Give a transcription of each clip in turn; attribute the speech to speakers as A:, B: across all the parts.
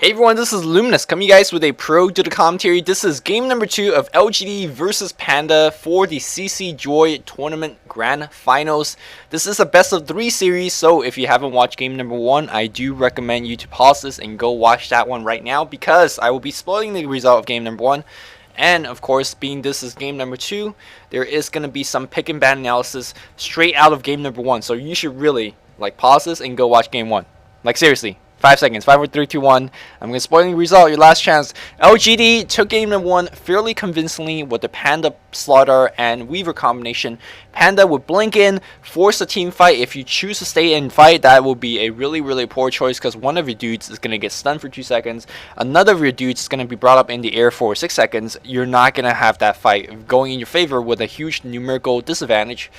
A: Hey everyone, this is Luminous coming you guys with a pro to the commentary. This is game number 2 of LGD versus Panda for the CCJoy tournament grand finals. This is a best of 3 series, so if you haven't watched game number 1, I do recommend you to pause this and go watch that one right now, because I will be spoiling the result of game number 1. And of course, being this is game number 2, there is going to be some pick and ban analysis straight out of game number 1. So you should really pause this and go watch game 1. Seriously. 5 seconds. 5, 4, 3, 2, 1. I'm going to spoil the result. Your last chance. LGD took game number 1 fairly convincingly with the Panda, Slaughter, and Weaver combination. Panda would blink in, force a team fight. If you choose to stay and fight, that will be a really poor choice, because one of your dudes is going to get stunned for 2 seconds. Another of your dudes is going to be brought up in the air for 6 seconds. You're not going to have that fight going in your favor with a huge numerical disadvantage.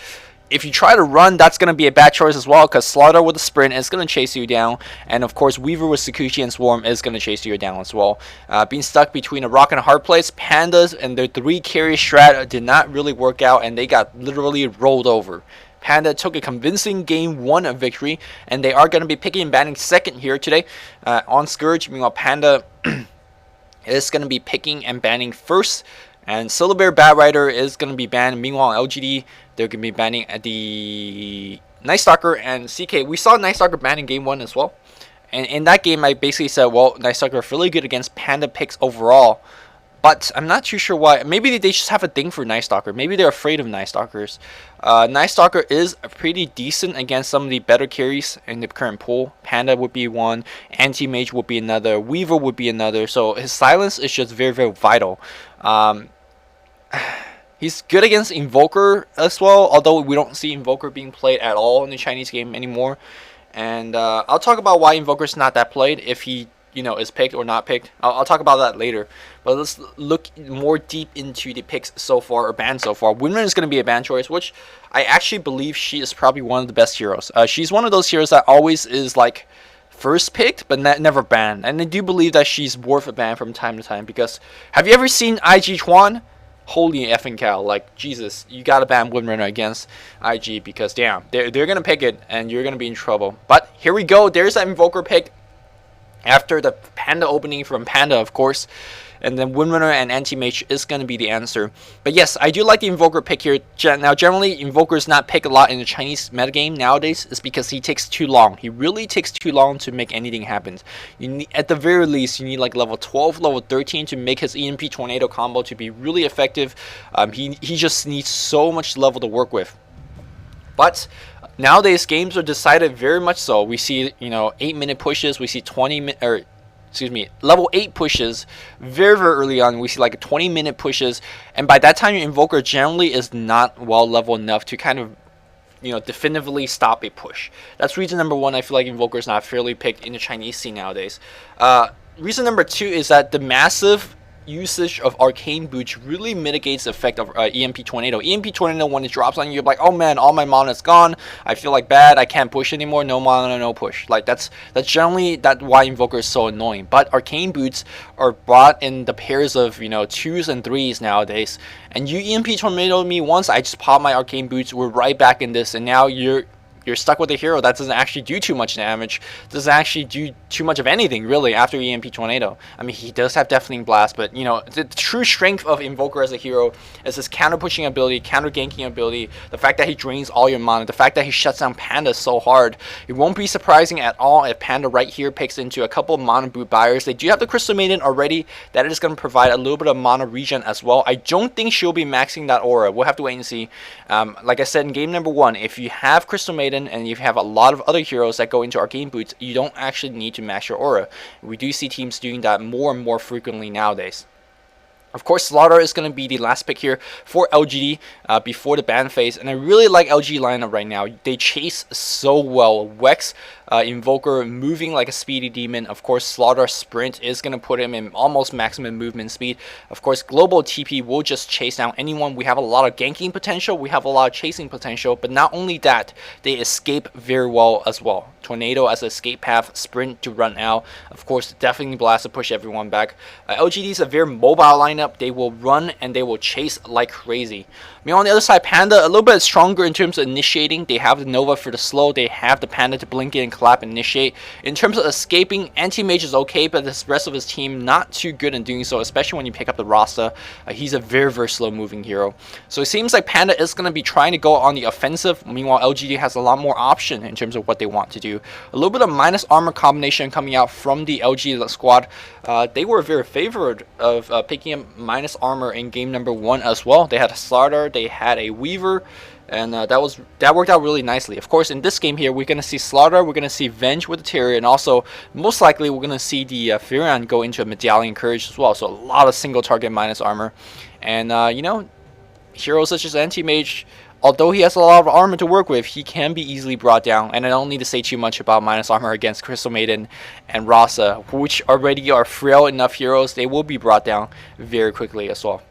A: If you try to run, that's going to be a bad choice as well, because Slaughter with a sprint is going to chase you down, and of course Weaver with Sakuchi and Swarm is going to chase you down as well. Being stuck between a rock and a hard place, Pandas and their 3 carry strat did not really work out, and they got literally rolled over. Panda took a convincing game 1 victory, and they are going to be picking and banning second here today on Scourge. Meanwhile, Panda is going to be picking and banning first. And Syllabear Bat Rider is going to be banned. Meanwhile, LGD, they're going to be banning the Night Stalker and CK. We saw Night Stalker banned in game 1 as well. And in that game, I basically said, well, Night Stalker are really good against Panda picks overall. But I'm not too sure why. Maybe they just have a thing for Night Stalker. Maybe they're afraid of Night Stalkers. Night Stalker is pretty decent against some of the better carries in the current pool. Panda would be one. Anti-Mage would be another. Weaver would be another. So his silence is just very vital. He's good against Invoker as well, although we don't see Invoker being played at all in the Chinese game anymore. And I'll talk about why Invoker's not that played, if he is picked or not picked. I'll talk about that later. But let's look more deep into the picks so far, or bans so far. Winman is going to be a ban choice, which I actually believe she is probably one of the best heroes. She's one of those heroes that always is first picked, but never banned. And I do believe that she's worth a ban from time to time, because have you ever seen IG Chuan? Holy effing cow, Jesus, you gotta ban Windrunner against IG, because damn, they're gonna pick it and you're gonna be in trouble. But here we go, there's that Invoker pick after the Panda opening from Panda, of course. And then Windrunner and Anti-Mage is going to be the answer. But yes, I do like the Invoker pick here. Now, generally, Invoker is not picked a lot in the Chinese metagame nowadays. It's because he takes too long. He really takes too long to make anything happen. You need, at the very least, you need level 12, level 13 to make his EMP Tornado combo to be really effective. He just needs so much level to work with. But nowadays, games are decided very much so. We see, 8-minute pushes. We see level 8 pushes very early on. We see 20-minute pushes, and by that time your Invoker generally is not well leveled enough to kind of definitively stop a push. That's reason number 1. I feel like Invoker is not fairly picked in the Chinese scene nowadays. Reason number 2 is that the massive usage of arcane boots really mitigates the effect of EMP Tornado. EMP Tornado, when it drops on you, you're like, oh man, all my mana is gone. I feel bad. I can't push anymore. No mana, no push. That's generally why Invoker is so annoying. But arcane boots are brought in the pairs of 2s and 3s nowadays. And you EMP Tornado me once, I just pop my arcane boots. We're right back in this, and now you're stuck with a hero that doesn't actually do too much damage, doesn't actually do too much of anything really after EMP Tornado. I mean, he does have Deafening Blast, but the true strength of Invoker as a hero is his counter pushing ability, counter ganking ability, the fact that he drains all your mana, the fact that he shuts down Panda so hard. It won't be surprising at all if Panda right here picks into a couple of mana boot buyers. They do have the Crystal Maiden already. That is going to provide a little bit of mana regen as well. I don't think she'll be maxing that aura. We'll have to wait and see. Like I said in game number 1, if you have Crystal Maiden and you have a lot of other heroes that go into arcane boots, you don't actually need to max your aura. We do see teams doing that more and more frequently nowadays. Of course, Slaughter is going to be the last pick here for LGD before the ban phase, and I really like LG lineup right now. They chase so well. Wex, Invoker moving like a speedy demon. Of course, Slaughter sprint is going to put him in almost maximum movement speed. Of course, Global TP will just chase down anyone. We have a lot of ganking potential. We have a lot of chasing potential, but not only that, they escape very well as well. Tornado as an escape path, sprint to run out. Of course, definitely blast to push everyone back. LGD is a very mobile lineup. They will run and they will chase like crazy. I mean, on the other side, Panda a little bit stronger in terms of initiating. They have the Nova for the slow. They have the Panda to blink in and clap initiate. In terms of escaping, Anti-Mage is okay, but the rest of his team not too good in doing so, especially when you pick up the Rasta. He's a very, very slow moving hero. So it seems like Panda is going to be trying to go on the offensive. Meanwhile, LGD has a lot more option in terms of what they want to do. A little bit of minus armor combination coming out from the LGD squad. They were very favored of picking up minus armor in game number 1 as well. They had a Slaughter, they had a Weaver, and that worked out really nicely. Of course, in this game here, we're going to see Slaughter, we're going to see Venge with the Terrier, and also, most likely, we're going to see the Furion go into a Medallion Courage as well. So a lot of single target minus armor. And, you know, heroes such as Anti-Mage, although he has a lot of armor to work with, he can be easily brought down. And I don't need to say too much about minus armor against Crystal Maiden and Rasa, which already are frail enough heroes. They will be brought down very quickly as well.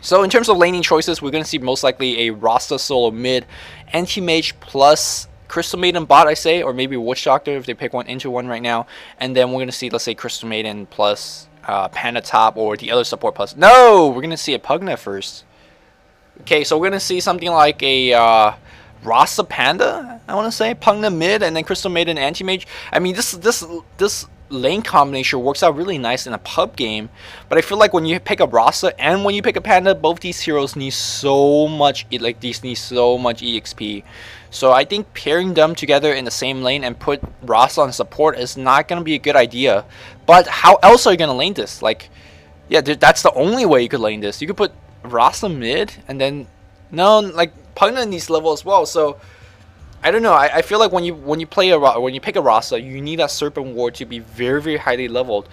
A: So in terms of laning choices, we're going to see most likely a Rasta solo mid, Anti-Mage plus Crystal Maiden bot, I say, or maybe Witch Doctor if they pick one into one right now. And then we're going to see, let's say, Crystal Maiden plus Panda top, or the other support plus. No! We're going to see a Pugna first. Okay, so we're going to see something like a Rasta Panda, I want to say. Pugna mid, and then Crystal Maiden Anti-Mage. I mean, this lane combination works out really nice in a pub game, but I feel like when you pick up Rasa and when you pick a Panda, both these heroes need so much EXP. So I think pairing them together in the same lane and put Rasa on support is not going to be a good idea. But how else are you going to lane this? Like, yeah, that's the only way you could lane this. You could put Rasa mid, and then no, like Pugna needs level as well. So I don't know. I feel like when you pick a Rasa, you need that Serpent Ward to be very, very highly leveled.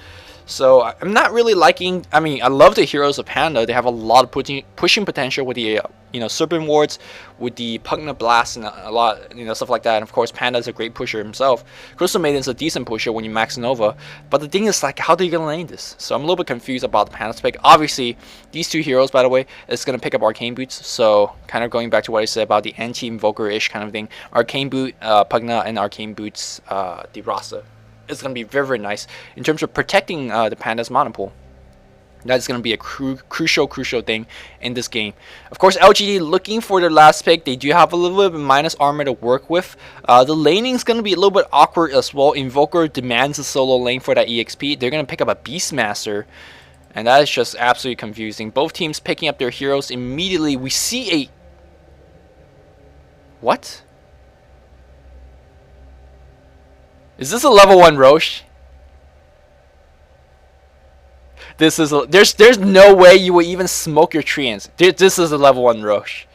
A: So I'm not really liking. I mean, I love the heroes of Panda. They have a lot of pushing potential with the Serpent Wards, with the Pugna Blast, and a lot stuff like that. And of course, Panda is a great pusher himself. Crystal Maiden's a decent pusher when you max Nova. But the thing is, like, how are you gonna lane this? So I'm a little bit confused about the Panda's pick. Obviously, these two heroes, by the way, is gonna pick up Arcane Boots. So kind of going back to what I said about the anti-invoker-ish kind of thing. Arcane Boot, Pugna, and Arcane Boots, the Rasa. It's going to be very, very nice in terms of protecting the Panda's mana pool. That's going to be a crucial thing in this game. Of course, LGD looking for their last pick. They do have a little bit of minus armor to work with. The laning is going to be a little bit awkward as well. Invoker demands a solo lane for that EXP. They're going to pick up a Beastmaster, and that is just absolutely confusing. Both teams picking up their heroes immediately. We see a... What? Is this a level 1 Roche? This is a, there's no way you would even smoke your treants. This is a level 1 Roche.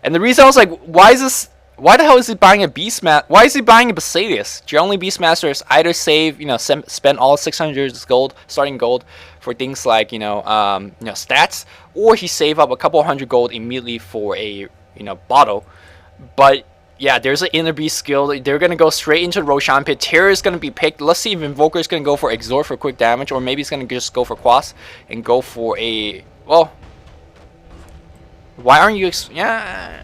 A: And the reason I was like, why the hell is he buying a Beastmaster? Why is he buying a Basilius? Your only Beastmaster is either save, spend all 600 gold, starting gold, for things like, stats, or he save up a couple hundred gold immediately for a, bottle. But yeah, there's an Inner Beast skill. They're going to go straight into the Roshan pit. Terror is going to be picked. Let's see if Invoker is going to go for Exhort for quick damage, or maybe he's going to just go for Quas and go for a... Well, why aren't you... Yeah,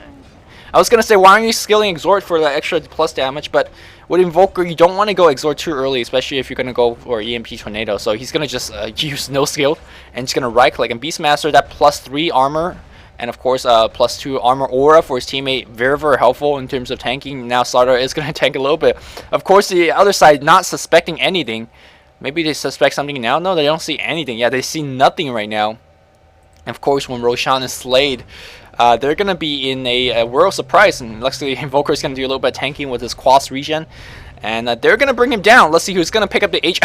A: I was going to say, why aren't you skilling Exhort for the extra plus damage? But with Invoker, you don't want to go Exhort too early, especially if you're going to go for EMP Tornado. So he's going to just use no skill and just going to right-click. And Beastmaster, that +3 armor... And of course, +2 armor aura for his teammate. Very, very helpful in terms of tanking. Now Slaughter is going to tank a little bit. Of course, the other side not suspecting anything. Maybe they suspect something now. No, they don't see anything. Yeah, they see nothing right now. And of course, when Roshan is slayed, they're going to be in a world of surprise. And luckily, Invoker is going to do a little bit of tanking with his Quas regen. And they're going to bring him down. Let's see who's going to pick up the H...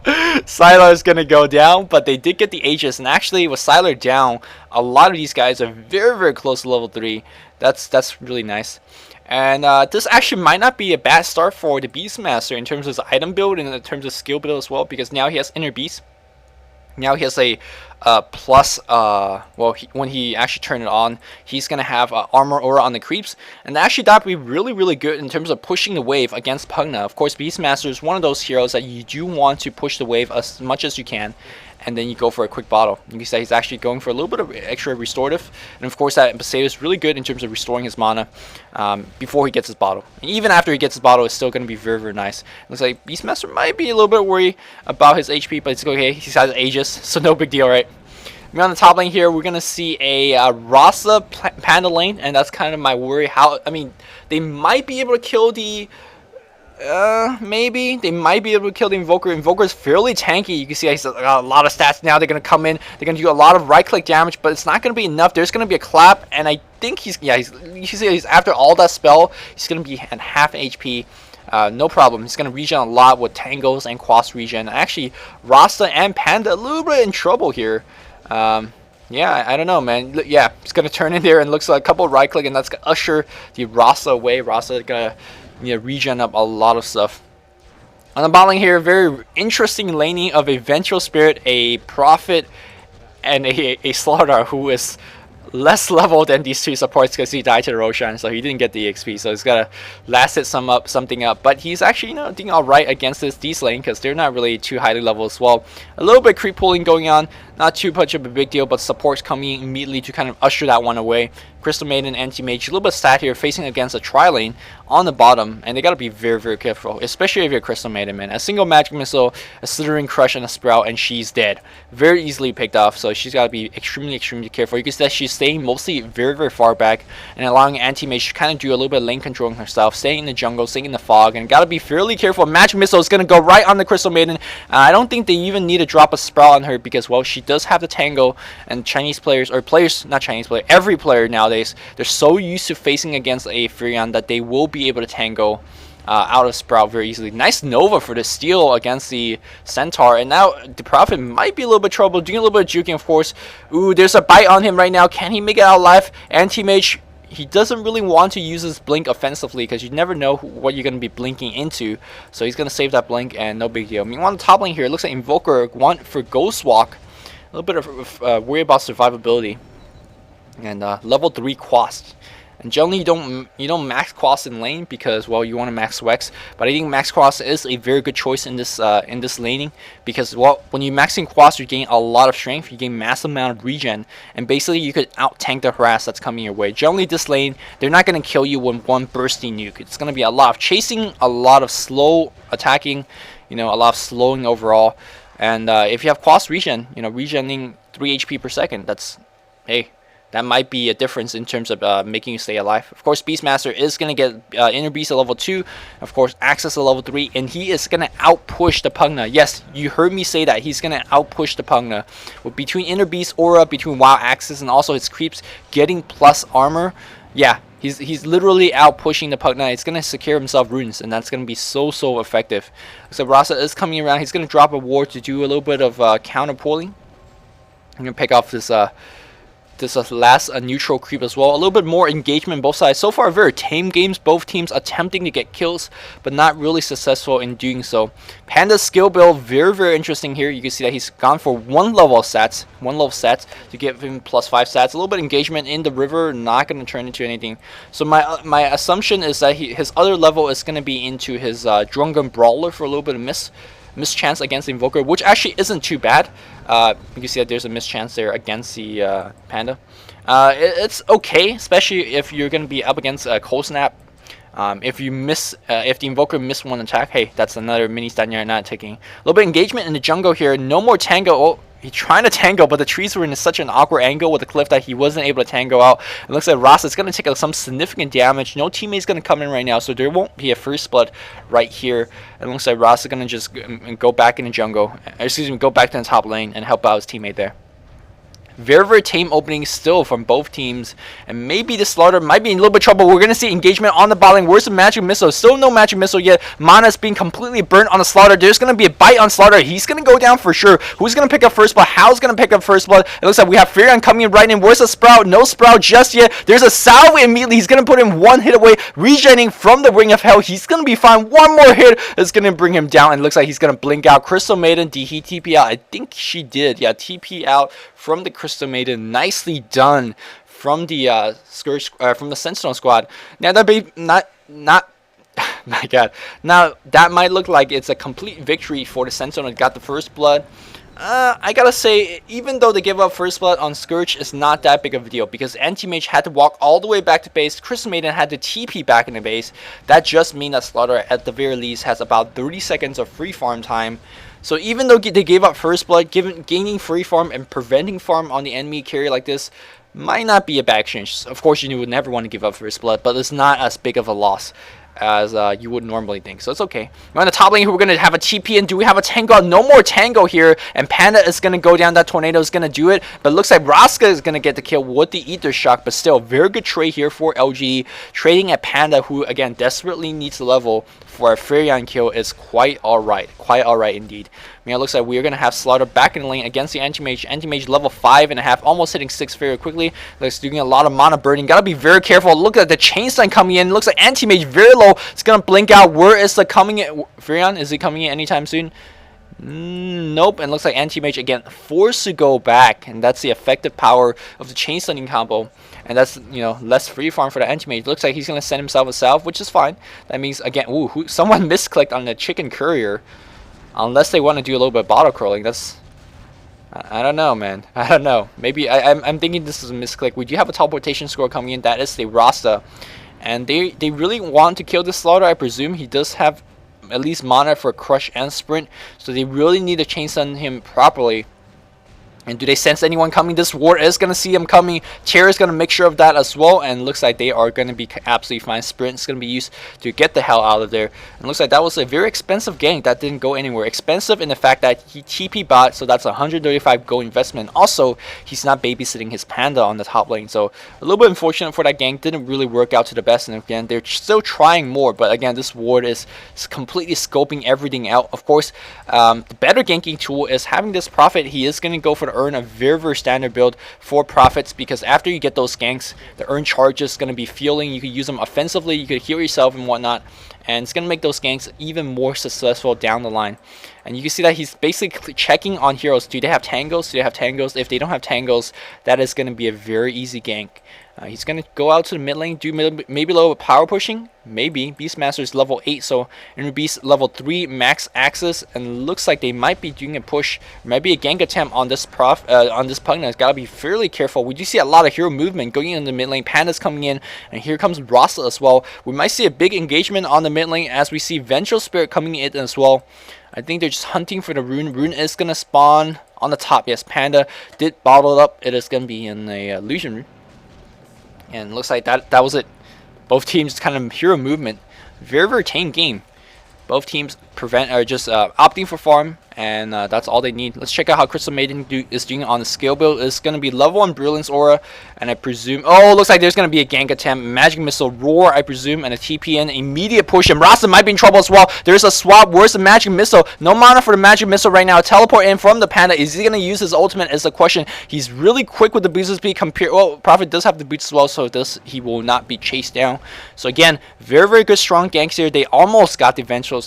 A: Sylar is going to go down, but they did get the Aegis, and actually with Sylar down, a lot of these guys are very, very close to level 3. That's really nice. And this actually might not be a bad start for the Beastmaster in terms of his item build and in terms of skill build as well, because now he has Inner Beast. Now he has a plus, when he actually turn it on, he's going to have armor aura on the creeps. And actually that would be really, really good in terms of pushing the wave against Pugna. Of course, Beastmaster is one of those heroes that you do want to push the wave as much as you can. And then you go for a quick bottle. You can say he's actually going for a little bit of extra restorative. And of course that Baseo is really good in terms of restoring his mana before he gets his bottle. And even after he gets his bottle, it's still going to be very, very nice. Looks like Beastmaster might be a little bit worried about his HP, but it's okay. He has Aegis, so no big deal, right? We're on the top lane here. We're going to see a Rasa Panda lane, and that's kind of my worry. I mean, they might be able to kill the Maybe they might be able to kill the Invoker. Invoker's fairly tanky. You can see he's got a lot of stats now. They're gonna come in. They're gonna do a lot of right-click damage, but it's not gonna be enough. There's gonna be a clap, and I think you see he's after all that spell. He's gonna be at half HP. No problem. He's gonna regen a lot with tangos and cross regen. Actually, Rasta and Panda a little bit in trouble here. Yeah, I don't know, man. Yeah, he's gonna turn in there and looks like a couple right click, and that's gonna usher the Rasta away. Rasta gonna regen up a lot of stuff. On the bot lane here, very interesting laning of a Vengeful Spirit, a Prophet, and a Slaughter who is less level than these two supports because he died to the Roshan, so he didn't get the XP. So he's gotta last hit something up. But he's actually doing alright against this D lane because they're not really too highly leveled as well. A little bit creep pulling going on, not too much of a big deal, but supports coming immediately to kind of usher that one away. Crystal Maiden, Anti-Mage, a little bit stat here, facing against a tri-lane on the bottom, and they gotta be very, very careful, especially if you're Crystal Maiden, man. A single Magic Missile, a Slithering Crush, and a Sprout, and she's dead. Very easily picked off, so she's gotta be extremely, extremely careful. You can see that she's staying mostly very, very far back, and allowing Anti-Mage to kind of do a little bit of lane controlling herself, staying in the jungle, staying in the fog, and gotta be fairly careful. Magic Missile is gonna go right on the Crystal Maiden. I don't think they even need to drop a Sprout on her because, well, she does have the Tango, and Chinese players, or players, not Chinese players, every player nowadays, they're so used to facing against a Furion that they will be able to Tango out of Sprout very easily. Nice Nova for the steal against the Centaur, and now the Prophet might be a little bit trouble, doing a little bit of juking, of course. Ooh, there's a bite on him right now. Can he make it out alive? Anti-Mage, he doesn't really want to use his blink offensively because you never know what you're going to be blinking into. So he's going to save that blink and no big deal. Meanwhile, on the top lane here, it looks like Invoker want for Ghost Walk. A little bit of worry about survivability. And level 3 Quast. And generally you don't max Quast in lane because, well, you want to max Wex. But I think max Quast is a very good choice in this laning because, well, when you maxing Quast, you gain a lot of strength, you gain massive amount of regen, and basically you could out tank the harass that's coming your way. Generally this lane, they're not going to kill you with one bursting nuke. It's going to be a lot of chasing, a lot of slow attacking, a lot of slowing overall. And if you have Quast regen, regening 3 HP per second, that's, hey, that might be a difference in terms of making you stay alive. Of course, Beastmaster is going to get Inner Beast at level 2. Of course, Access at level 3. And he is going to outpush the Pugna. Yes, you heard me say that. He's going to outpush the Pugna. Between Inner Beast, Aura, between WoW Access, and also his creeps getting plus armor. Yeah, he's literally outpushing the Pugna. It's going to secure himself runes. And that's going to be so effective. So Rasa is coming around. He's going to drop a ward to do a little bit of counter pulling. I'm going to pick off this last neutral creep as well. A little bit more engagement on both sides. So far, very tame games. Both teams attempting to get kills, but not really successful in doing so. Panda's skill build, very interesting here. You can see that he's gone for one level stats to give him +5 stats. A little bit of engagement in the river, not going to turn into anything. So my assumption is that his other level is going to be into his Drunken Brawler for a little bit of mischance against the Invoker, which actually isn't too bad. You can see that there's a mischance there against the Panda. It's okay, especially if you're going to be up against a Cold Snap. If the Invoker missed one attack, hey, that's another mini stun you're not taking. A little bit of engagement in the jungle here. No more Tango. Oh, he's trying to Tango, but the trees were in such an awkward angle with the cliff that he wasn't able to Tango out. It looks like Ross is going to take some significant damage. No teammate's going to come in right now, so there won't be a first blood right here. It looks like Ross is going to just go back in the jungle. Excuse me, go back to the top lane and help out his teammate there. Very tame opening still from both teams, and maybe the Slaughter might be in a little bit of trouble. We're going to see engagement on the bot lane. Where's the Magic Missile? Still no Magic Missile yet. Mana's being completely burnt on the Slaughter. There's going to be a bite on Slaughter. He's going to go down for sure. Who's going to pick up first blood? How's going to pick up first blood? It looks like we have Furion coming right in. Where's the Sprout? No Sprout just yet. There's a Salve immediately. He's going to put him one hit away, regenerating from the Ring of Hell. He's going to be fine. One more hit is going to bring him down, and it looks like he's going to blink out. Crystal Maiden, did he TP out? I think she did. Yeah, TP out from the Crystal Maiden. Nicely done from the Scourge, from the Sentinel squad. Now that be not my God. Now that might look like it's a complete victory for the Sentinel that got the first blood. I gotta say, even though they give up first blood on Scourge, it's not that big of a deal because Anti-Mage had to walk all the way back to base. Crystal Maiden had to TP back in the base. That just means that Slaughter at the very least has about 30 seconds of free farm time. So even though they gave up first blood, gaining free farm and preventing farm on the enemy carry like this might not be a bad exchange. Of course, you would never want to give up first blood, but it's not as big of a loss. as you would normally think. So it's okay. We're on the top lane here. We're going to have a TP, and do we have a Tango? No more Tango here, and Panda is going to go down. That Tornado is going to do it, but it looks like Raska is going to get the kill with the Ether Shock, but still, very good trade here for LGD. Trading at Panda, who, again, desperately needs to level for a Furion kill, is quite alright. Quite alright indeed. I mean, it looks like we're going to have Slaughter back in the lane against the Anti-Mage. Anti-Mage level 5.5, almost hitting 6 very quickly. Looks doing a lot of mana burning. Gotta be very careful. Look at the chain stun coming in. Looks like Anti-Mage very low. It's going to blink out. Where is the coming in? Furion, is he coming in anytime soon? Nope. And looks like Anti-Mage again forced to go back. And that's the effective power of the chain stunning combo. And that's, you know, less free farm for the Anti-Mage. Looks like he's going to send himself a salve, which is fine. That means, again, ooh, someone misclicked on the Chicken Courier. Unless they want to do a little bit of bottle curling. That's... I don't know, man. I don't know. Maybe I'm thinking this is a misclick. We do have a teleportation score coming in. That is the Rasta. And they really want to kill this Slaughter, I presume. He does have at least mana for Crush and Sprint. So they really need to chain stun him properly. And do they sense anyone coming? This ward is going to see him coming. Chair is going to make sure of that as well. And looks like they are going to be absolutely fine. Sprint is going to be used to get the hell out of there. And looks like that was a very expensive gank that didn't go anywhere. Expensive in the fact that he TP bot. So that's 135 gold investment. Also, he's not babysitting his Panda on the top lane. So a little bit unfortunate for that gank. Didn't really work out to the best. And again, they're still trying more. But again, this ward is completely scoping everything out. Of course, the better ganking tool is having this Prophet. He is going to go for the earn, a very standard build for Prophets, because after you get those ganks, the earn charge is going to be fueling. You could use them offensively, you could heal yourself and whatnot, and it's going to make those ganks even more successful down the line. And you can see that he's basically checking on heroes. Do they have tangos? Do they have tangos? If they don't have tangos, that is going to be a very easy gank. He's going to go out to the mid lane, do maybe a little power pushing. Maybe. Beastmaster is level 8, so Inner Beast level 3 max access. And looks like they might be doing a push. Maybe a gank attempt on this Pugna. It's got to be fairly careful. We do see a lot of hero movement going in the mid lane. Panda's coming in, and here comes Rasa as well. We might see a big engagement on the mid lane as we see Vengeful Spirit coming in as well. I think they're just hunting for the rune. Rune is going to spawn on the top. Yes, Panda did bottle it up. It is going to be in a illusion rune. And looks like that was it. Both teams kind of hero movement. Very tame game. Both teams opting for farm, and that's all they need. Let's check out how Crystal Maiden is doing on the skill build. It's going to be level 1 Brilliance Aura, and I presume... Oh, looks like there's going to be a gank attempt. Magic Missile, Roar, I presume, and a TPN. Immediate push, and Rasa might be in trouble as well. There's a swap. Where's the Magic Missile? No mana for the Magic Missile right now. Teleport in from the Panda. Is he going to use his ultimate is the question. He's really quick with the boost speed compared... Well, Prophet does have the boost as well, so he will not be chased down. So again, very good strong ganks here. They almost got the eventual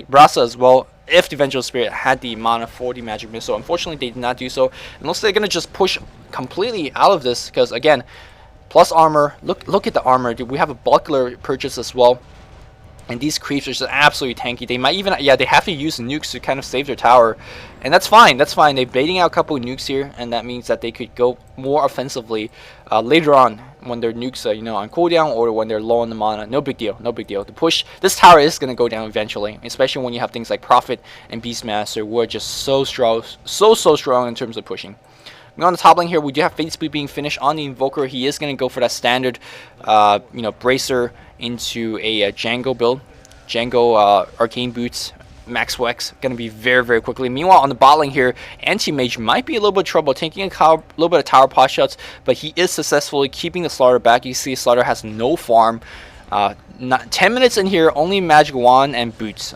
A: Rasa as well, if the Vengeful Spirit had the mana for the Magic Missile. Unfortunately, they did not do so. And looks like they're going to just push completely out of this, because again, plus armor. Look at the armor. We have a buckler purchase as well. And these creeps are just absolutely tanky. They might even, they have to use nukes to kind of save their tower. And that's fine. That's fine. They're baiting out a couple of nukes here, and that means that they could go more offensively later on when their nukes are, on cooldown, or when they're low on the mana. No big deal. No big deal. The push, this tower is going to go down eventually, especially when you have things like Prophet and Beastmaster, who are just so strong, so strong in terms of pushing. On the top lane here, we do have Fate Speed being finished on the Invoker. He is going to go for that standard, bracer into a Django build. Django Arcane Boots, Max Wex, going to be very quickly. Meanwhile, on the bot lane here, Anti-Mage might be a little bit of trouble, taking a little bit of tower pot shots, but he is successfully keeping the Slaughter back. You see Slaughter has no farm. 10 minutes in here, only Magic Wand and Boots.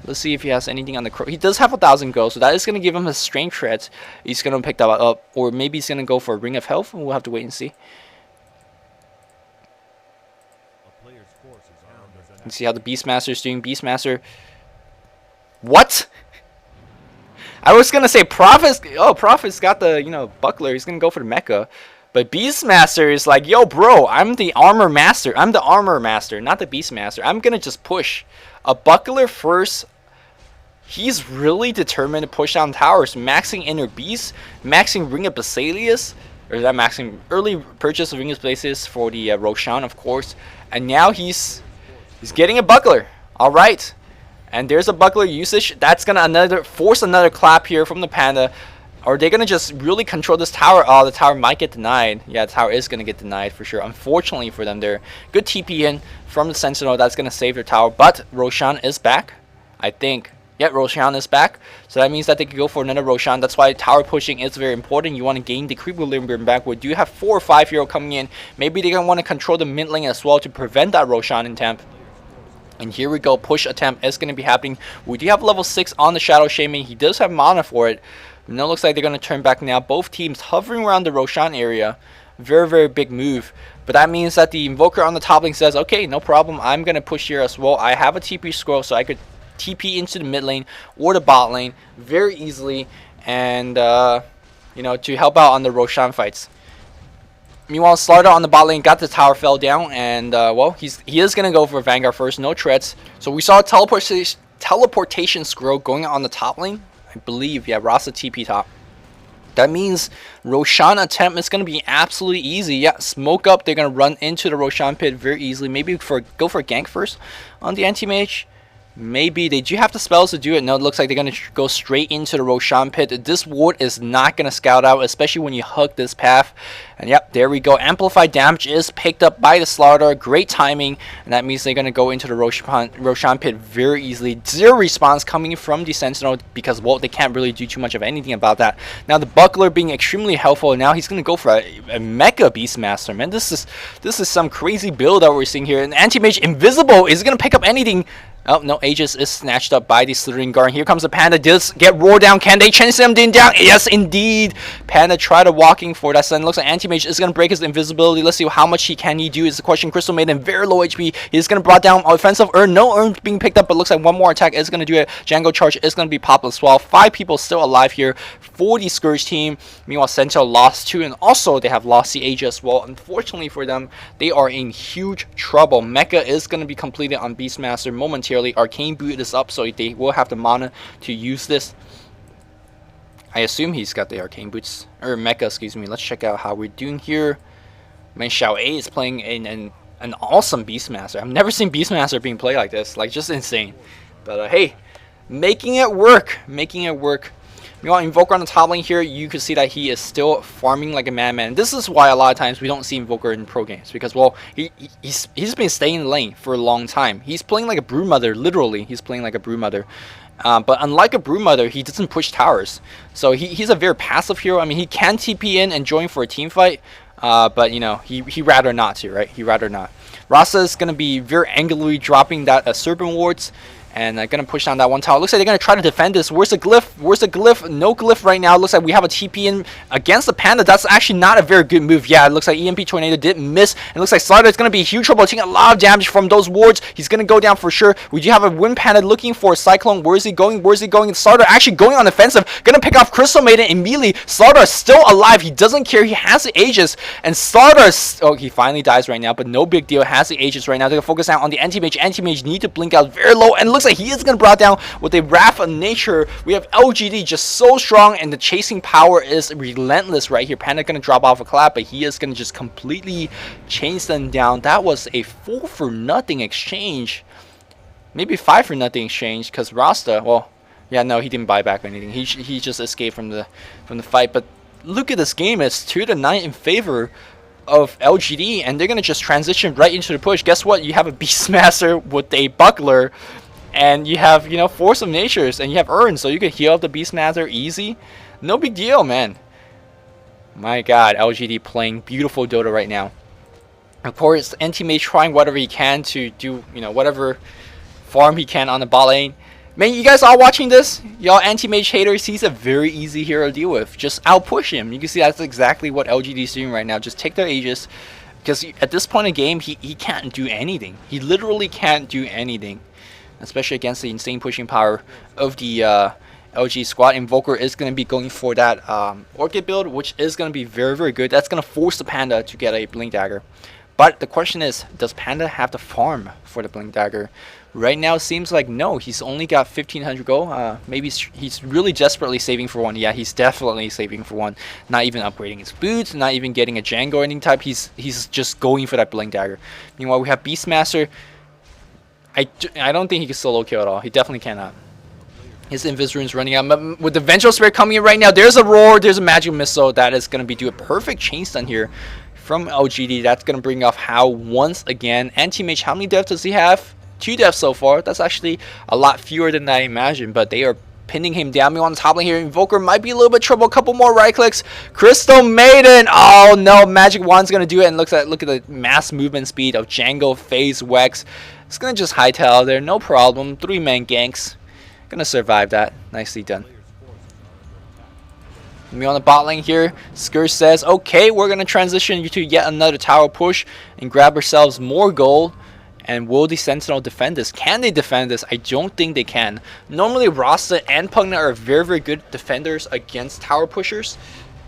A: Let's see if he has anything on the crow. He does have 1,000 gold, so that is going to give him his strength shreds. He's going to pick that up, or maybe he's going to go for a Ring of Health. We'll have to wait and see. Let's see how the Beastmaster is doing. Beastmaster. What? I was going to say Prophet's... Oh, Prophet's got the, buckler. He's going to go for the mecha. But Beastmaster is like, yo, bro, I'm the armor master. I'm the armor master, not the Beastmaster. I'm going to just push. A buckler first. He's really determined to push down towers. Maxing Inner Beast. Maxing Ring of Basilius. Or that maxing early purchase of Ring of Basilius for the Roshan, of course. And now he's getting a buckler. Alright. And there's a buckler usage. That's going to force another clap here from the Panda. Are they gonna just really control this tower? Oh, the tower might get denied. Yeah, the tower is gonna get denied for sure. Unfortunately for them, there. Good TP in from the Sentinel. That's gonna save their tower. But Roshan is back, I think. Yeah, Roshan is back. So that means that they can go for another Roshan. That's why tower pushing is very important. You want to gain the creep equilibrium back. We do have 4 or 5 hero coming in. Maybe they're gonna want to control the mid lane as well to prevent that Roshan attempt. And here we go. Push attempt is gonna be happening. We do have level 6 on the Shadow Shaman. He does have mana for it. Now it looks like they're going to turn back now. Both teams hovering around the Roshan area. Very, very big move. But that means that the Invoker on the top lane says, okay, no problem. I'm going to push here as well. I have a TP scroll, so I could TP into the mid lane or the bot lane very easily. And, you know, to help out on the Roshan fights. Meanwhile, Slardar on the bot lane got the tower fell down. And, well, he is going to go for Vanguard first. No threats. So we saw a teleportation scroll going on the top lane. I believe, yeah, Rasa TP top. That means Roshan attempt is going to be absolutely easy. Yeah, smoke up. They're going to run into the Roshan pit very easily. Maybe go for a gank first on the anti-mage. Maybe they do have the spells to do it. No, it looks like they're going to go straight into the Roshan pit. This ward is not going to scout out, especially when you hug this path. And yep, there we go. Amplified damage is picked up by the Slardar. Great timing. And that means they're going to go into the Roshan pit very easily. 0 response coming from the Sentinel because, well, they can't really do too much of anything about that. Now, the Buckler being extremely helpful. Now he's going to go for a Mecha Beastmaster, man. This is some crazy build that we're seeing here. And Anti-Mage Invisible is going to pick up anything. Oh, no, Aegis is snatched up by the Slithering Guard. Here comes the Panda. Does get roared down. Can they chase him down? Yes, indeed. Panda tried a walking for that stun. Looks like Anti-Mage is going to break his invisibility. Let's see how much he can do is the question. Crystal Maiden, very low HP. He's going to brought down offensive urn. No urn being picked up, but looks like one more attack is going to do it. Django Charge is going to be popped as well. 5 people still alive here for the Scourge team. Meanwhile, Sentinel lost 2, and also they have lost the Aegis as well. Unfortunately for them, they are in huge trouble. Mecha is going to be completed on Beastmaster momentarily. Arcane boot is up, so they will have the mana to use this. I assume he's got the arcane boots or mecha, excuse me. Let's check out how we're doing here. Man, Xiao A is playing an awesome Beastmaster. I've never seen Beastmaster being played like this, like just insane. But hey, making it work, making it work. Meanwhile, Invoker on the top lane here, you can see that he is still farming like a madman. This is why a lot of times we don't see Invoker in pro games, because, well, he's been staying in the lane for a long time. He's playing like a broodmother, literally. He's playing like a broodmother. But unlike a broodmother, he doesn't push towers. So he's a very passive hero. I mean, he can TP in and join for a team fight, but, you know, he rather not to, right? He rather not. Rasa is going to be very angularly dropping that Serpent Wards. And gonna push down that one tower. Looks like they're gonna try to defend this. Where's the glyph? Where's the glyph? No glyph right now. Looks like we have a TP in against the Panda. That's actually not a very good move. Yeah, it looks like EMP Tornado did miss. And it looks like Slardar is gonna be huge trouble, taking a lot of damage from those wards. He's gonna go down for sure. We do have a Wind Panda looking for a Cyclone. Where is he going? Where is he going? And Slardar actually going on offensive. Gonna pick off Crystal Maiden immediately. Slardar is still alive. He doesn't care. He has the Aegis. And Slardar, oh, he finally dies right now, but no big deal. Has the Aegis right now. They're gonna focus out on the Anti-Mage. Anti-Mage need to blink out very low. And it looks like he is gonna brought down with a Wrath of Nature. We have LGD just so strong, and the chasing power is relentless right here. Panda gonna drop off a clap, but he is gonna just completely chase them down. That was a 4 for nothing exchange, maybe 5 for nothing exchange, because Rasta, well, yeah, no, he didn't buy back anything. He just escaped from the fight. But look at this game. It's 2-9 in favor of LGD, and they're gonna just transition right into the push. Guess what? You have a Beastmaster with a Buckler. And you have, you know, Force of Natures, and you have Urn, so you can heal up the Beastmaster easy. No big deal, man. My God, LGD playing beautiful Dota right now. Of course, Anti-Mage trying whatever he can to do, you know, whatever farm he can on the bot lane. Man, you guys all watching this? Y'all Anti-Mage haters, he's a very easy hero to deal with. Just outpush him. You can see that's exactly what LGD is doing right now. Just take their Aegis. Because at this point in the game, he can't do anything. He literally can't do anything. Especially against the insane pushing power of the LG squad. Invoker is going to be going for that Orchid build, which is going to be very, very good. That's going to force the Panda to get a Blink Dagger. But the question is, does Panda have the farm for the Blink Dagger? Right now, it seems like no. He's only got 1,500 gold. Maybe he's really desperately saving for one. Yeah, he's definitely saving for one. Not even upgrading his boots, not even getting a Django or any type. He's just going for that Blink Dagger. Meanwhile, we have Beastmaster. I don't think he can solo kill at all. He definitely cannot. His Invis Rune's running out. But with the Vengeful Spirit coming in right now, there's a Roar, there's a Magic Missile that is going to be doing a perfect chain stun here from LGD. That's going to bring off How once again. Anti-Mage, how many deaths does he have? 2 deaths so far. That's actually a lot fewer than I imagined, but they are pinning him down. On the top lane here, Invoker might be a little bit trouble. A couple more right clicks. Crystal Maiden. Oh no, Magic Wand's going to do it. And look at the mass movement speed of Django, FaZe, Wex. It's going to just hightail out there. No problem. 3-man ganks. Gonna survive that. Nicely done. Me on the bot lane here. Scourge says, okay, we're gonna transition to yet another tower push and grab ourselves more gold. And will the Sentinel defend this? Can they defend this? I don't think they can. Normally Rasta and Pugna are very good defenders against tower pushers,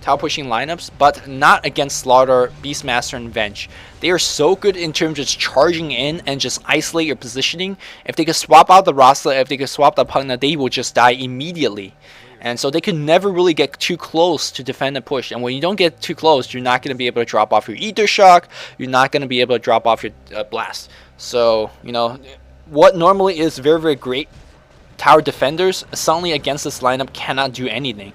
A: tower pushing lineups, but not against Slaughter, Beastmaster, and Venge. They are so good in terms of just charging in and just isolate your positioning. If they could swap out the Rasta, if they could swap the Pugna, they will just die immediately. And so they could never really get too close to defend and push. And when you don't get too close, you're not going to be able to drop off your Ether Shock. You're not going to be able to drop off your Blast. So, you know, what normally is very great tower defenders, suddenly against this lineup cannot do anything.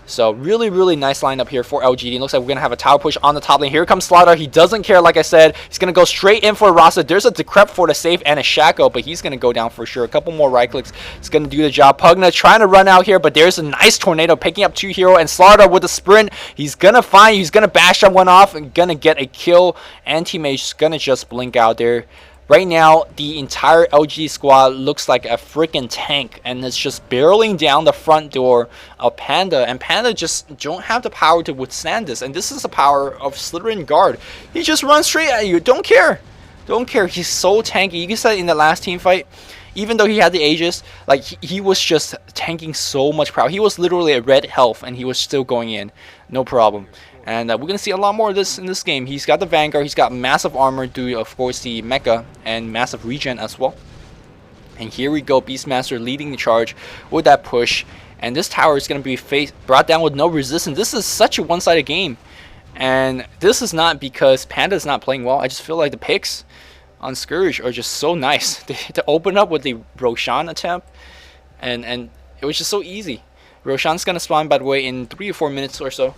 A: So really nice lineup here for LGD. It looks like we're going to have a tower push on the top lane. Here comes Slaughter. He doesn't care, like I said. He's going to go straight in for a Rasta. There's a Decrep for the save and a Shaco, but he's going to go down for sure. A couple more right clicks. It's going to do the job. Pugna trying to run out here, but there's a nice Tornado picking up 2 hero, and Slaughter with a sprint. He's going to bash that one off and going to get a kill. Anti-Mage is going to just blink out there. Right now, the entire LG squad looks like a freaking tank, and it's just barreling down the front door of Panda, and Panda just don't have the power to withstand this, and this is the power of Slytherin Guard. He just runs straight at you, don't care. Don't care, he's so tanky. You can see in the last team fight, even though he had the Aegis, like he was just tanking so much power. He was literally at red health, and he was still going in, no problem. And we're going to see a lot more of this in this game. He's got the Vanguard. He's got massive armor due, of course, the Mecha and massive regen as well. And here we go. Beastmaster leading the charge with that push. And this tower is going to be brought down with no resistance. This is such a one-sided game. And this is not because Panda's not playing well. I just feel like the picks on Scourge are just so nice. To open up with the Roshan attempt. And it was just so easy. Roshan's going to spawn, by the way, in 3 or 4 minutes or so.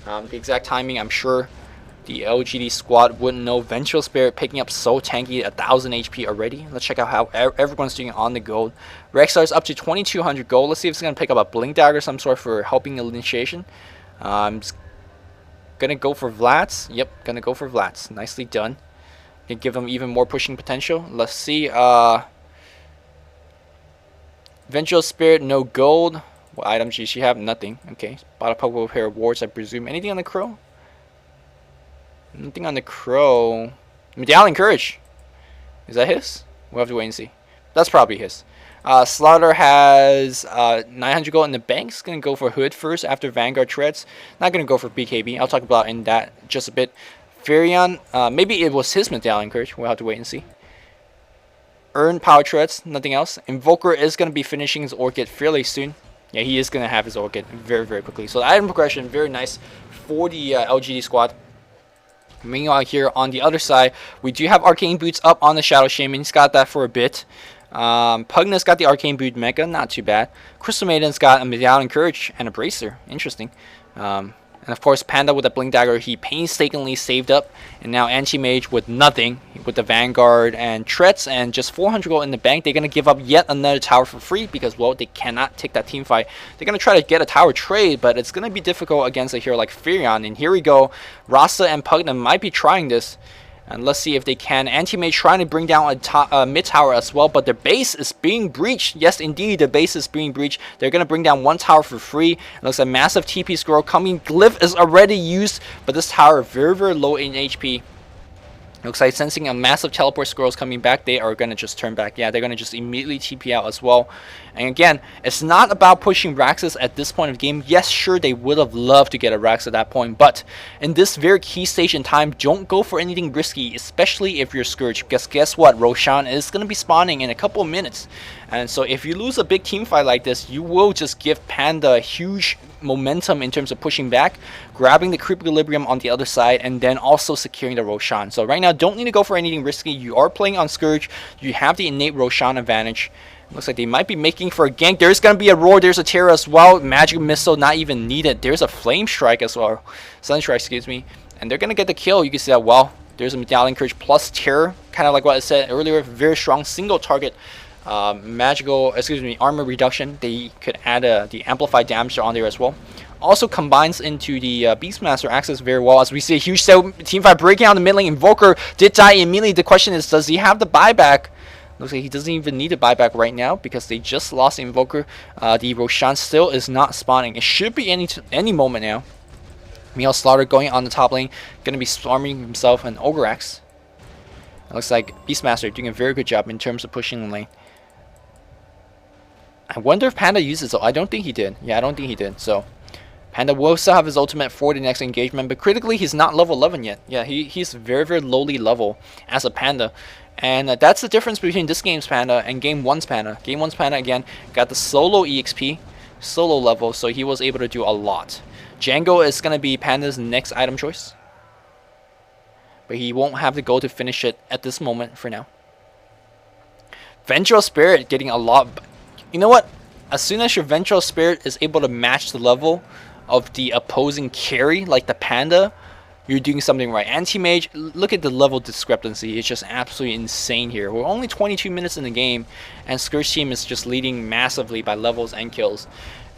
A: The exact timing, I'm sure the LGD squad wouldn't know. Vengeful Spirit picking up so tanky, 1000 HP already. Let's check out how everyone's doing on the gold. Rexar's up to 2200 gold. Let's see if it's going to pick up a Blink Dagger of some sort for helping initiation. I'm going to go for Vlads. Yep, going to go for Vlads. Nicely done. Going to give them even more pushing potential. Let's see. Vengeful Spirit, no gold. What items does she have? Nothing. Okay. Bought a couple of pair of wards, I presume. Anything on the Crow? Anything on the Crow? Medallion Courage. Is that his? We'll have to wait and see. That's probably his. Slaughter has 900 gold in the bank. He's going to go for Hood first after Vanguard Treads. Not going to go for BKB. I'll talk about in that just a bit. Furion, maybe it was his Medallion Courage. We'll have to wait and see. Earn Power Treads. Nothing else. Invoker is going to be finishing his Orchid fairly soon. Yeah, he is going to have his Orchid very quickly. So the item progression, very nice for the LGD squad. Meanwhile, here on the other side, we do have Arcane Boots up on the Shadow Shaman. He's got that for a bit. Pugna's got the Arcane Boot Mecha, not too bad. Crystal Maiden's got a Medallion Courage and a Bracer. Interesting. And of course, Panda with a Blink Dagger, he painstakingly saved up. And now Anti-Mage with nothing, with the Vanguard and Treads and just 400 gold in the bank. They're going to give up yet another tower for free because, well, they cannot take that team fight. They're going to try to get a tower trade, but it's going to be difficult against a hero like Furion. And here we go. Rasta and Pugna might be trying this. And let's see if they can. Anti-Mage trying to bring down a mid tower as well, but their base is being breached. Yes, indeed, the base is being breached. They're going to bring down one tower for free. It looks like massive TP scroll coming. Glyph is already used, but this tower very low in HP. Looks like sensing a massive teleport scrolls coming back, they are going to just turn back. Yeah, they're going to just immediately TP out as well. And again, it's not about pushing Raxus at this point of the game. Yes, sure, they would have loved to get a Rax at that point, but in this very key stage in time, don't go for anything risky, especially if you're Scourge, because guess what? Roshan is going to be spawning in a couple of minutes. And so if you lose a big team fight like this, you will just give Panda huge momentum in terms of pushing back, grabbing the Creep Equilibrium on the other side, and then also securing the Roshan. So right now, don't need to go for anything risky. You are playing on Scourge. You have the innate Roshan advantage. Looks like they might be making for a gank. There's going to be a roar. There's a Terra as well. Magic Missile not even needed. There's a Flame Strike as well. Sun Strike, excuse me. And they're going to get the kill. You can see that well. There's a Medallion Courage plus Terror. Kind of like what I said earlier. Very strong single target armor reduction. They could add the amplified damage on there as well. Also combines into the Beastmaster access very well, as we see a huge team fight breaking out the mid lane. Invoker did die immediately. The question is, does he have the buyback? Looks like he doesn't even need a buyback right now because they just lost the Invoker. The Roshan still is not spawning. It should be any moment now. Meow Slaughter going on the top lane, going to be swarming himself an Ogre Axe. It looks like Beastmaster doing a very good job in terms of pushing the lane. I wonder if Panda uses it. I don't think he did. Yeah, I don't think he did. So Panda will still have his ultimate for the next engagement, but critically he's not level 11 yet. Yeah, he's very, very lowly level as a Panda. And that's the difference between this game's Panda and Game 1's Panda. Game 1's Panda, again, got the solo EXP, solo level, so he was able to do a lot. Django is going to be Panda's next item choice, but he won't have to go to finish it at this moment for now. Vengeful Spirit getting a lot. You know what? As soon as your Vengeful Spirit is able to match the level of the opposing carry, like the Panda, you're doing something right. Anti-Mage, look at the level discrepancy. It's just absolutely insane here. We're only 22 minutes in the game, and Scourge team is just leading massively by levels and kills.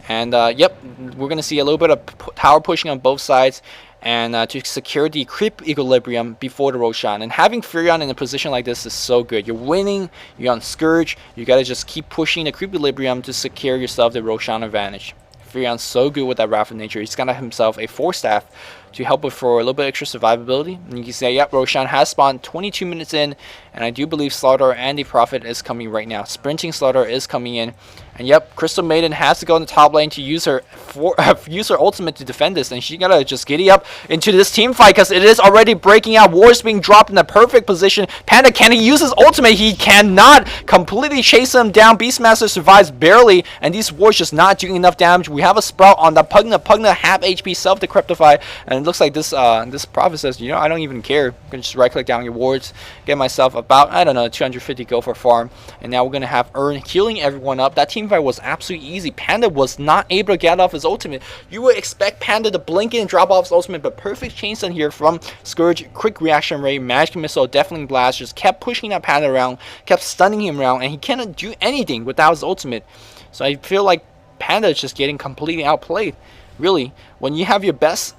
A: And yep, we're going to see a little bit of tower pushing on both sides, and to secure the creep equilibrium before the Roshan. And having Furion in a position like this is so good. You're winning, you're on Scourge, you got to just keep pushing the creep equilibrium to secure yourself the Roshan advantage. Furion's so good with that Wrath of Nature. He's got himself a 4-staff to help with for a little bit extra survivability. And you can say, yep, Roshan has spawned 22 minutes in, and I do believe Slaughter and the Prophet is coming right now. Sprinting Slaughter is coming in. And yep, Crystal Maiden has to go in the top lane to use her ultimate to defend this, and she gotta just giddy up into this team fight because it is already breaking out. War's being dropped in the perfect position. Panda, can he use his ultimate? He cannot. Completely chase him down. Beastmaster survives barely, and these Wars just not doing enough damage. We have a Sprout on the Pugna half HP self-decryptify, and it looks like this this Prophet says, you know, I don't even care. I'm gonna just right click down your wards, get myself about, I don't know, 250 go for farm, and now we're gonna have Earn healing everyone up. That team fight was absolutely easy. Panda was not able to get off his ultimate. You would expect Panda to blink in and drop off his ultimate, but perfect chains in here from Scourge. Quick reaction rate, Magic Missile, Deafening Blast, just kept pushing that Panda around, kept stunning him around, and he cannot do anything without his ultimate. So I feel like Panda is just getting completely outplayed. Really, when you have your best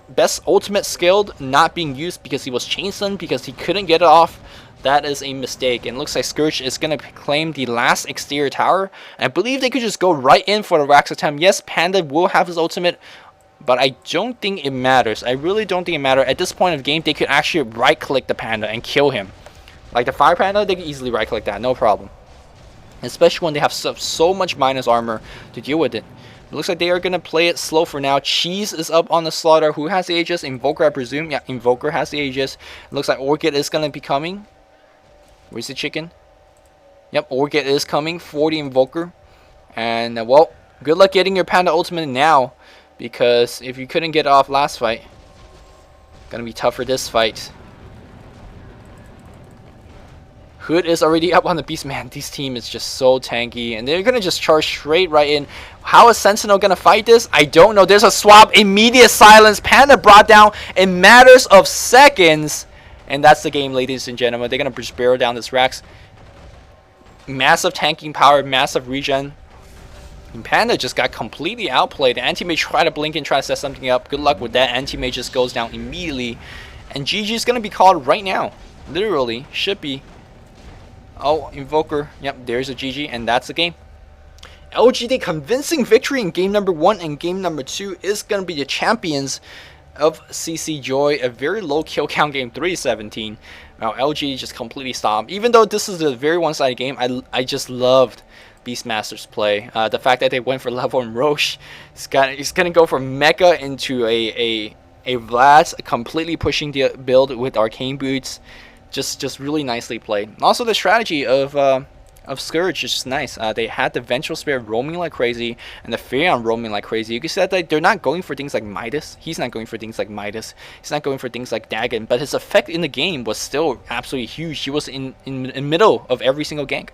A: ultimate skilled not being used because he was chain stunned, because he couldn't get it off, that is a mistake. And it looks like Scourge is going to claim the last exterior tower. And I believe they could just go right in for the Rax attempt. Yes, Panda will have his ultimate, but I don't think it matters. I really don't think it matters. At this point of the game, they could actually right-click the Panda and kill him. Like the Fire Panda, they can easily right-click that, no problem. Especially when they have so much minus armor to deal with it. It looks like they are going to play it slow for now. Cheese is up on the Slaughter. Who has the Aegis? Invoker, I presume. Yeah, Invoker has the Aegis. It looks like Orchid is going to be coming. Where's the chicken? Yep, Orchid is coming for the Invoker. And, well, good luck getting your Panda ultimate now. Because if you couldn't get it off last fight, gonna be tough for this fight. Hood is already up on the beast. Man, this team is just so tanky. And they're gonna just charge straight right in. How is Sentinel gonna fight this? I don't know. There's a swap. Immediate silence. Panda brought down in matters of seconds. And that's the game, ladies and gentlemen. They're going to just barrel down this Rex. Massive tanking power, massive regen. And Panda just got completely outplayed. Anti-Mage tried to blink and try to set something up. Good luck with that. Anti-Mage just goes down immediately. And GG is going to be called right now. Literally. Should be. Oh, Invoker. Yep, there's a GG. And that's the game. LGD convincing victory in game number 1 and game number 2 is going to be the champions of CCJoy. A very low kill count game, 317. Now LG just completely stopped. Even though this is a very one-sided game, I just loved Beastmaster's play. The fact that they went for level and Roche, he's gonna go from Mecha into a Vlad, completely pushing the build with arcane boots. Just really nicely played. Also the strategy of Scourge is just nice. They had the Vengeful Spirit roaming like crazy and the Furion roaming like crazy. You can see that they're not going for things like Midas. He's not going for things like Midas. He's not going for things like Dagon. But his effect in the game was still absolutely huge. He was in the middle of every single gank.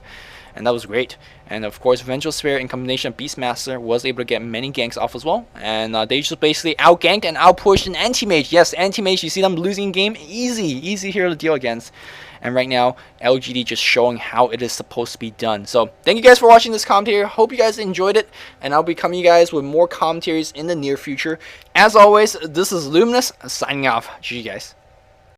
A: and that was great. And of course, Vengeful Spirit in combination of Beastmaster was able to get many ganks off as well. And they just basically outganked and outpushed an Anti-Mage. Yes, Anti-Mage, you see them losing game? Easy hero to deal against. And right now, LGD just showing how it is supposed to be done. So, thank you guys for watching this commentary. Hope you guys enjoyed it. And I'll be coming to you guys with more commentaries in the near future. As always, this is Luminous signing off. GG guys.